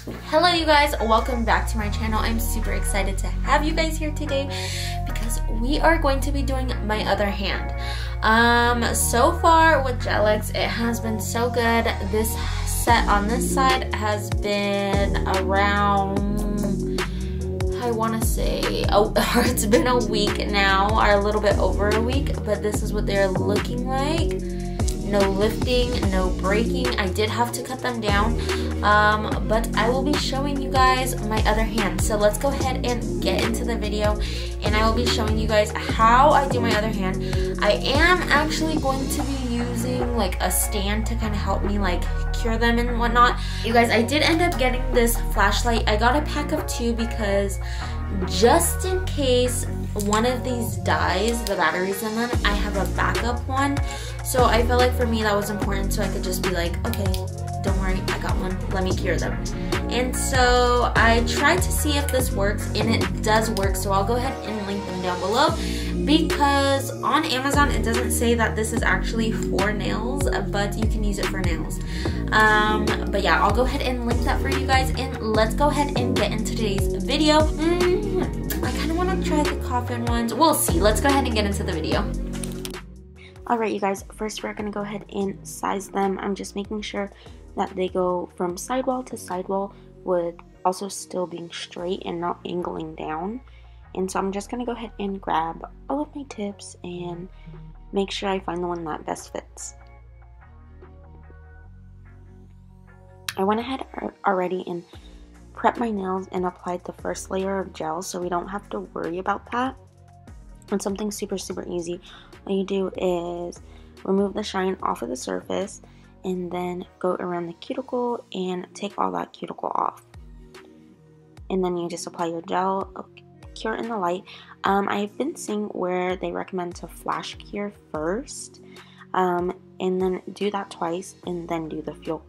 Hello you guys, welcome back to my channel. I'm super excited to have you guys here today because we are going to be doing my other hand. So far with gelx, it has been so good. This set on this side has been around, I want to say, it's been a week now, or a little bit over a week, but this is what they're looking like. No lifting, no breaking. I did have to cut them down, but I will be showing you guys my other hand. So let's go ahead and get into the video, and I will be showing you guys how I do my other hand. I am actually going to be using like a stand to kind of help me like cure them and whatnot. You guys, I did end up getting this flashlight. I got a pack of 2 because just in case one of these dies, the batteries in them, I have a backup one. So I felt like for me that was important, so I could just be like, okay, don't worry, I got one, let me cure them. And so I tried to see if this works, and it does work, so I'll go ahead and link them down below, because on Amazon it doesn't say that this is actually for nails, but you can use it for nails. But yeah, I'll go ahead and link that for you guys, and let's go ahead and get into today's video. I kind of want to try the coffin ones. We'll see. Let's go ahead and get into the video. Alright you guys, first we're going to go ahead and size them. I'm just making sure that they go from sidewall to sidewall with also still being straight and not angling down. And so I'm just going to go ahead and grab all of my tips and make sure I find the one that best fits. I went ahead already and prepped my nails and applied the first layer of gel, so we don't have to worry about that. And something super easy, all you do is remove the shine off of the surface and then go around the cuticle and take all that cuticle off. And then you just apply your gel, cure in the light. I've been seeing where they recommend to flash cure first, and then do that twice and then do the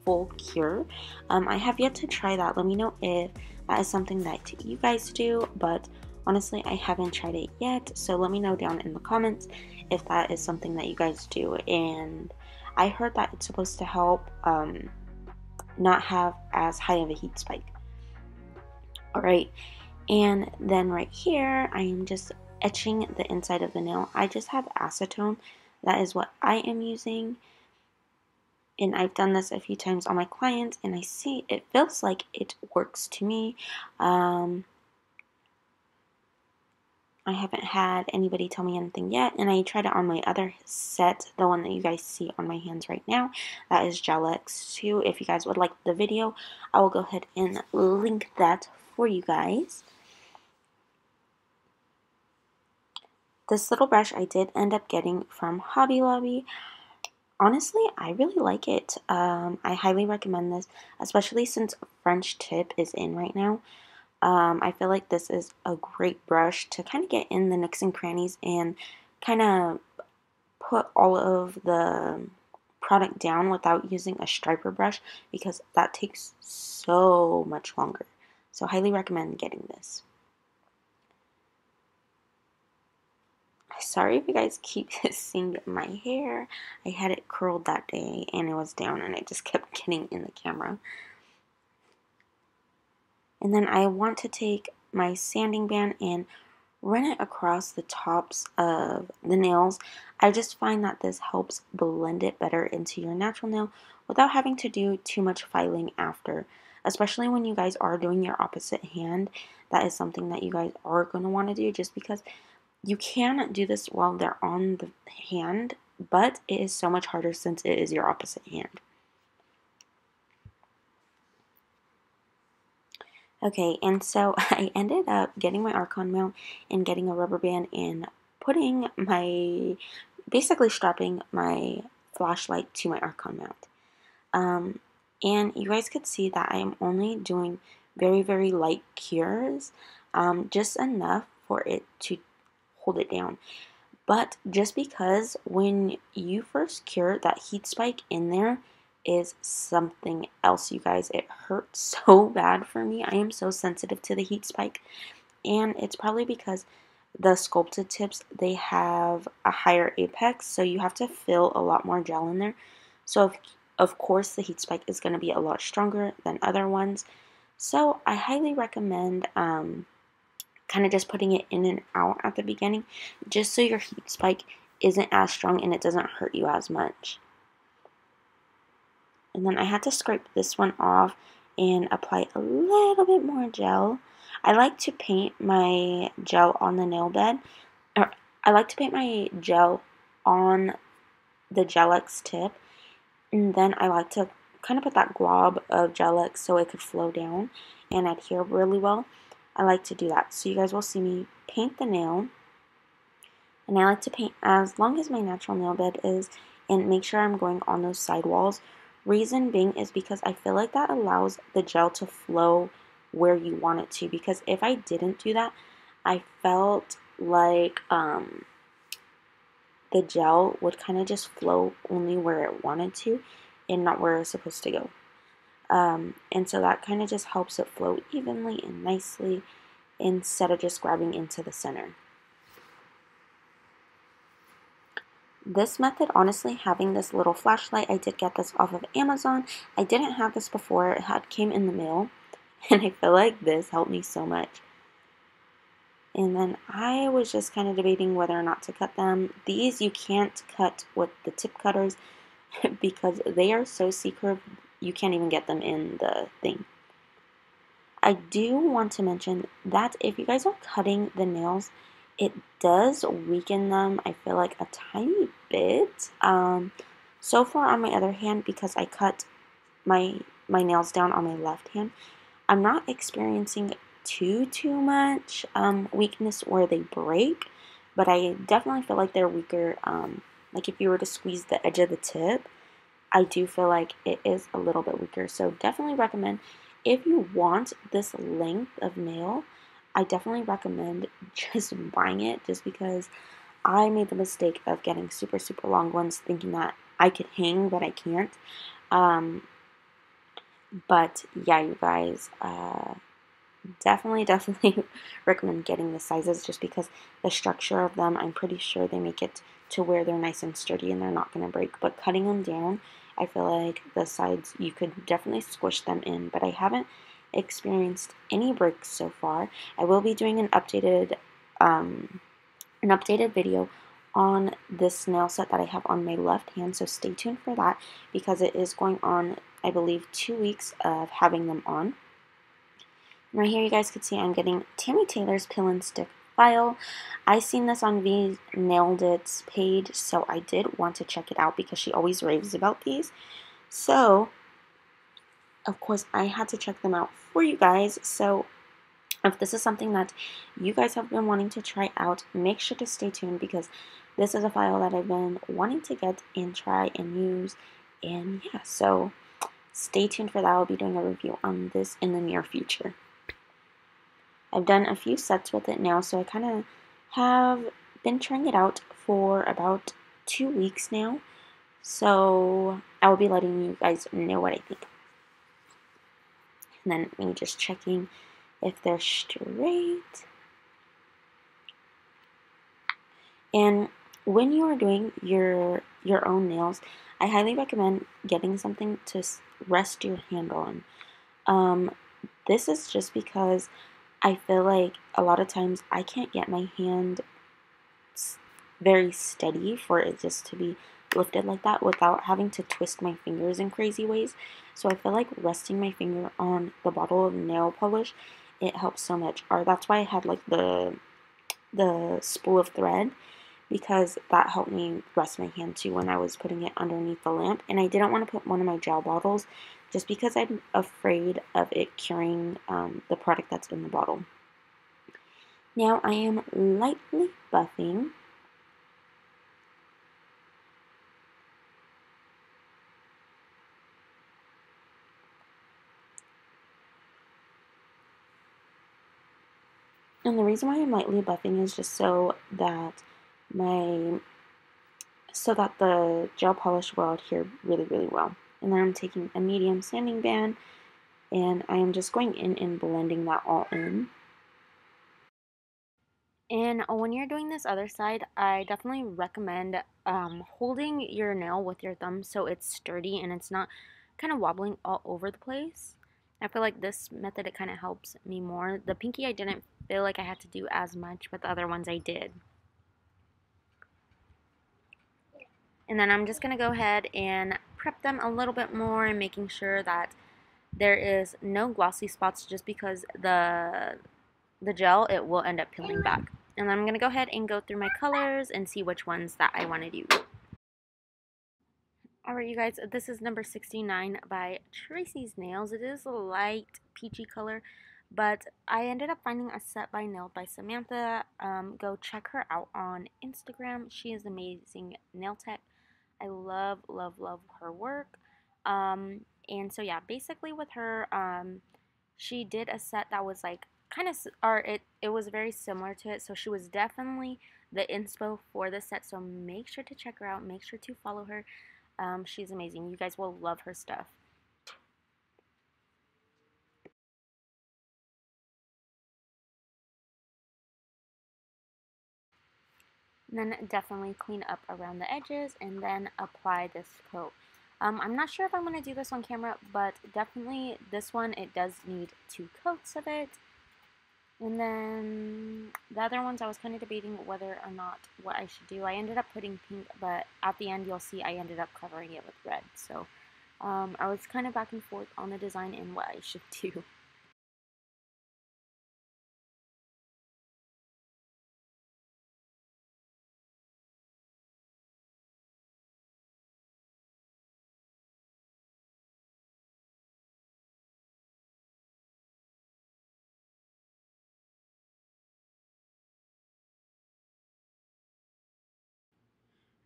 full cure. I have yet to try that. Let me know if that is something that you guys do, but honestly I haven't tried it yet, so let me know down in the comments if that is something that you guys do. And I heard that it's supposed to help not have as high of a heat spike. Alright, and then right here I am just etching the inside of the nail. I just have acetone. That is what I am using, and I've done this a few times on my clients, and I see it feels like it works to me. I haven't had anybody tell me anything yet, and I tried it on my other set, the one that you guys see on my hands right now. That is gelx too. If you guys would like the video, I will go ahead and link that for you guys. This little brush I did end up getting from Hobby Lobby. Honestly, I really like it. I highly recommend this, especially since French tip is in right now. I feel like this is a great brush to kind of get in the nooks and crannies and kind of put all of the product down without using a striper brush, because that takes so much longer. So highly recommend getting this. Sorry if you guys keep seeing my hair. I had it curled that day and it was down and it just kept getting in the camera. And then I want to take my sanding band and run it across the tops of the nails. I just find that this helps blend it better into your natural nail without having to do too much filing after. Especially when you guys are doing your opposite hand. That is something that you guys are going to want to do, just because you can do this while they're on the hand, but it is so much harder since it is your opposite hand. Okay, and so I ended up getting my Archon mount and getting a rubber band and putting basically strapping my flashlight to my Archon mount. And you guys could see that I am only doing very light cures, just enough for it to hold it down. But just because when you first cure, that heat spike in there is something else, you guys. It hurts so bad for me. I am so sensitive to the heat spike, and it's probably because the sculpted tips, they have a higher apex, so you have to fill a lot more gel in there. So if Of course, the heat spike is going to be a lot stronger than other ones. So I highly recommend kind of just putting it in and out at the beginning, just so your heat spike isn't as strong and it doesn't hurt you as much. And then I had to scrape this one off and apply a little bit more gel. I like to paint my gel on the nail bed, or I like to paint my gel on the gelx tip, and then I like to kind of put that glob of gelx so it could flow down and adhere really well. I like to do that. So you guys will see me paint the nail, and I like to paint as long as my natural nail bed is and make sure I'm going on those side walls. Reason being is because I feel like that allows the gel to flow where you want it to, because if I didn't do that, I felt like the gel would kind of just flow only where it wanted to and not where it's supposed to go. And so that kind of just helps it flow evenly and nicely instead of just grabbing into the center. This method, honestly, having this little flashlight, I did get this off of Amazon. I didn't have this before. It came in the mail, and I feel like this helped me so much. And then I was just kind of debating whether or not to cut them. These you can't cut with the tip cutters because they are so C-curved, you can't even get them in the thing. I do want to mention that if you guys are cutting the nails, it does weaken them, I feel like, a tiny bit. So far on my other hand, because I cut my nails down on my left hand, I'm not experiencing too much weakness where they break, but I definitely feel like they're weaker. Like if you were to squeeze the edge of the tip, I do feel like it is a little bit weaker. So definitely recommend, if you want this length of nail, I definitely recommend just buying it, just because I made the mistake of getting super long ones thinking that I could hang, but I can't. But yeah, you guys, definitely recommend getting the sizes, just because the structure of them, I'm pretty sure they make it to where they're nice and sturdy and they're not going to break. But cutting them down, I feel like the sides, you could definitely squish them in, but I haven't experienced any breaks so far. I will be doing an updated video on this nail set that I have on my left hand, so stay tuned for that, because it is going on, I believe, 2 weeks of having them on. Right here you guys could see I'm getting Tammy Taylor's Pill and Stick file. I seen this on V Nailed It's page, so I did want to check it out because she always raves about these. So, of course, I had to check them out for you guys. So, if this is something that you guys have been wanting to try out, make sure to stay tuned, because this is a file that I've been wanting to get and try and use. And yeah, so stay tuned for that. I'll be doing a review on this in the near future. I've done a few sets with it now, so I kind of have been trying it out for about 2 weeks now. So I will be letting you guys know what I think. And then me just checking if they're straight. And when you are doing your own nails, I highly recommend getting something to rest your hand on. This is just because I feel like a lot of times I can't get my hand very steady for it just to be lifted like that without having to twist my fingers in crazy ways. So I feel like resting my finger on the bottle of nail polish, it helps so much. Or that's why I had like the spool of thread, because that helped me rest my hand too when I was putting it underneath the lamp. And I didn't want to put one of my gel bottles just because I'm afraid of it curing the product that's in the bottle. Now I am lightly buffing. And the reason why I'm lightly buffing is just so that the gel polish will adhere really well. And then I'm taking a medium sanding band, and I am just going in and blending that all in. And when you're doing this other side, I definitely recommend holding your nail with your thumb so it's sturdy and it's not kind of wobbling all over the place. I feel like this method, it kind of helps me more. The pinky, I didn't feel like I had to do as much, but the other ones I did. And then I'm just going to go ahead and prep them a little bit more and making sure that there is no glossy spots, just because the gel, it will end up peeling back. And then I'm going to go ahead and go through my colors and see which ones that I want to do. Alright, you guys, this is number 69 by Tracy's Nails. It is a light peachy color, but I ended up finding a set by Nailed by Samantha. Go check her out on Instagram. She is amazing nail tech. I love, love, love her work. And so yeah, basically with her, she did a set that was like kind of, or it was very similar to it. So she was definitely the inspo for the set. So make sure to check her out. Make sure to follow her. She's amazing. You guys will love her stuff. And then definitely clean up around the edges and then apply this coat. I'm not sure if I'm going to do this on camera, but definitely this one, it does need 2 coats of it. And then the other ones, I was kind of debating whether or not what I should do. I ended up putting pink, but at the end, you'll see I ended up covering it with red. So I was kind of back and forth on the design and what I should do.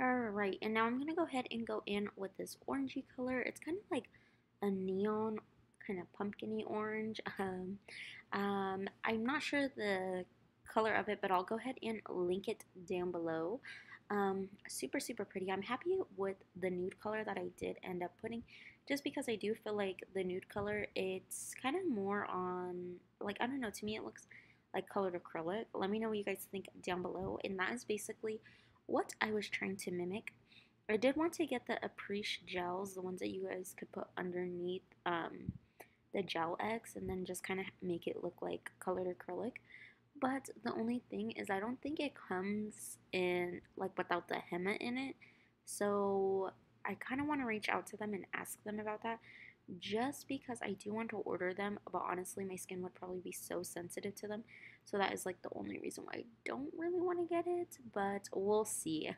Alright, and now I'm going to go ahead and go in with this orangey color. It's kind of like a neon, kind of pumpkin-y orange. I'm not sure the color of it, but I'll go ahead and link it down below. Super, super pretty. I'm happy with the nude color that I did end up putting, just because I do feel like the nude color, it's kind of more on, like, I don't know, to me it looks like colored acrylic. Let me know what you guys think down below, and that is basically what I was trying to mimic. I did want to get the Appreciate gels, the ones that you guys could put underneath the gelx, and then just kind of make it look like colored acrylic. But the only thing is, I don't think it comes in like without the henna in it. So I kind of want to reach out to them and ask them about that, just because I do want to order them, but honestly my skin would probably be so sensitive to them. So that is like the only reason why I don't really want to get it, but we'll see.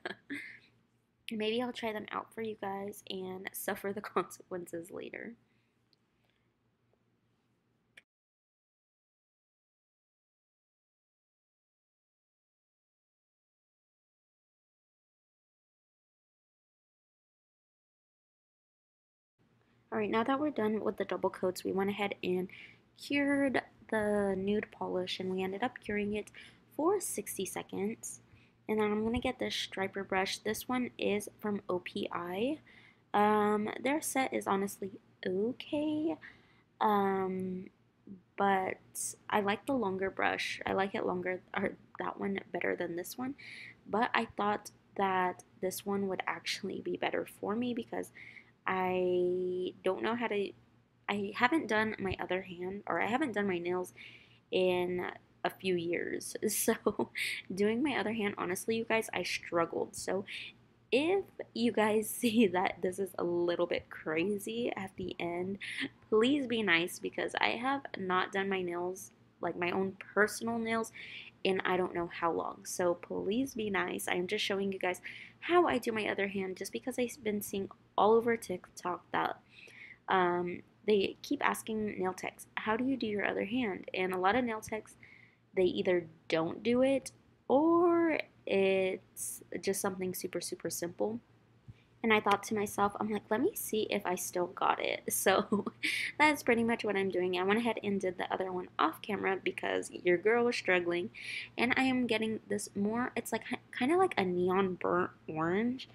Maybe I'll try them out for you guys and suffer the consequences later. Alright, now that we're done with the double coats, we went ahead and cured the nude polish, and we ended up curing it for 60 seconds. And then I'm going to get this striper brush. This one is from OPI. Their set is honestly okay, um, but I like the longer brush. I like it longer, or that one better than this one. But I thought that this one would actually be better for me, because I don't know how to, I haven't done my other hand, or I haven't done my nails in a few years. So doing my other hand, honestly, you guys, I struggled. So if you guys see that this is a little bit crazy at the end, please be nice, because I have not done my nails, like my own personal nails, in I don't know how long. So please be nice. I'm just showing you guys how I do my other hand, just because I've been seeing all over TikTok that they keep asking nail techs, how do you do your other hand? And a lot of nail techs, they either don't do it, or it's just something super, super simple. And I thought to myself, I'm like, let me see if I still got it. So that's pretty much what I'm doing. I went ahead and did the other one off camera, because your girl was struggling. And I am getting this more, it's like kind of like a neon burnt orange,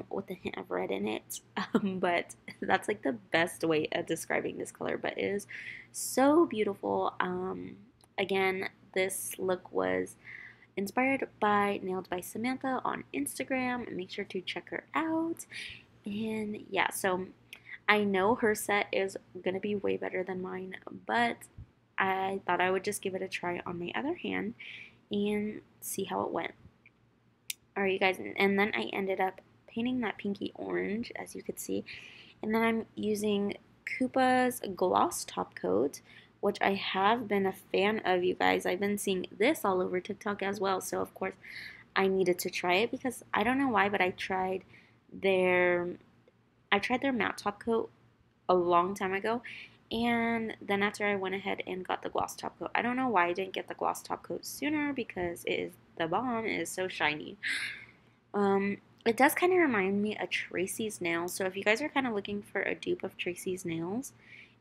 with a hint of red in it. But that's like the best way of describing this color. But it is so beautiful. Again, this look was inspired by Nailed by Samantha on Instagram. Make sure to check her out. And yeah, so I know her set is going to be way better than mine, but I thought I would just give it a try on my other hand and see how it went. Alright, you guys, and then I ended up painting that pinky orange, as you could see. And then I'm using Koopa's Gloss Top Coat, which I have been a fan of, you guys. I've been seeing this all over TikTok as well, so of course I needed to try it because I don't know why, but I tried their matte top coat a long time ago, and then after I went ahead and got the gloss top coat. I don't know why I didn't get the gloss top coat sooner because it is the bomb. It is so shiny. It does kind of remind me of Tracy's nails. So if you guys are kind of looking for a dupe of Tracy's nails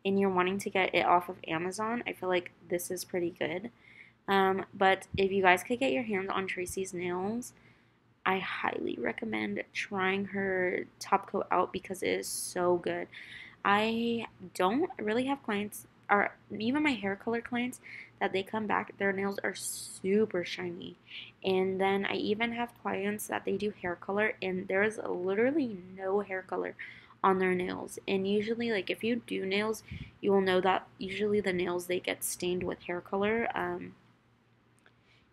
and you're wanting to get it off of Amazon, I feel like this is pretty good. But if you guys could get your hands on Tracy's nails, I highly recommend trying her top coat out because it is so good. I don't really have clients, or even my hair color clients, that they come back, their nails are super shiny. And then I even have clients that they do hair color and there's literally no hair color on their nails. And usually, like, if you do nails, you will know that usually the nails, they get stained with hair color.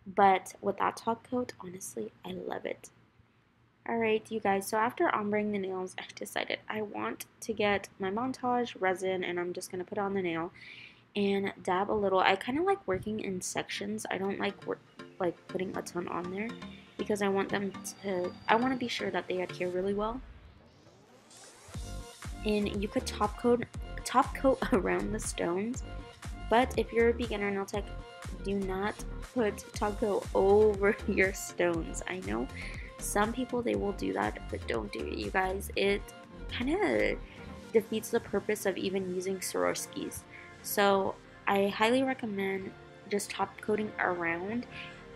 But with that top coat, honestly, I love it. Alright, you guys, so after ombreing the nails, I decided I want to get my Montage resin, and I'm just going to put on the nail and dab a little. I kind of like working in sections. I don't like putting a ton on there because I want to be sure that they adhere really well. And you could top coat around the stones, but if you're a beginner nail tech, do not put top coat over your stones. I know some people, they will do that, but don't do it, you guys. It kind of defeats the purpose of even using Swarovskis. So I highly recommend just top coating around,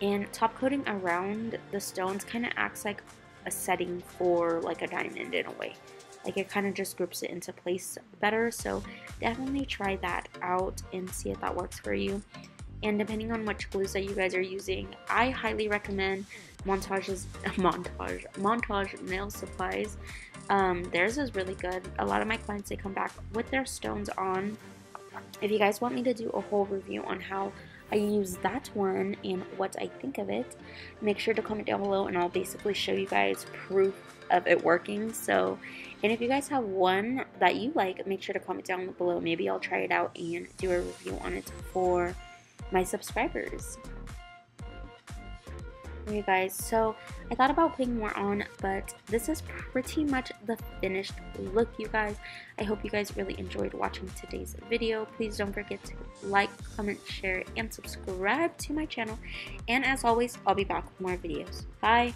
and top coating around the stones kind of acts like a setting for like a diamond in a way. Like, it kind of just grips it into place better. So definitely try that out and see if that works for you. And depending on which glues that you guys are using, I highly recommend Montage Nail Supplies. Theirs is really good. A lot of my clients, they come back with their stones on. If you guys want me to do a whole review on how I use that one and what I think of it, make sure to comment down below and I'll basically show you guys proof of it working. So, and if you guys have one that you like, make sure to comment down below. Maybe I'll try it out and do a review on it for my subscribers. Okay guys, so I thought about putting more on, but this is pretty much the finished look, you guys. I hope you guys really enjoyed watching today's video. Please don't forget to like, comment, share, and subscribe to my channel. And as always, I'll be back with more videos. Bye!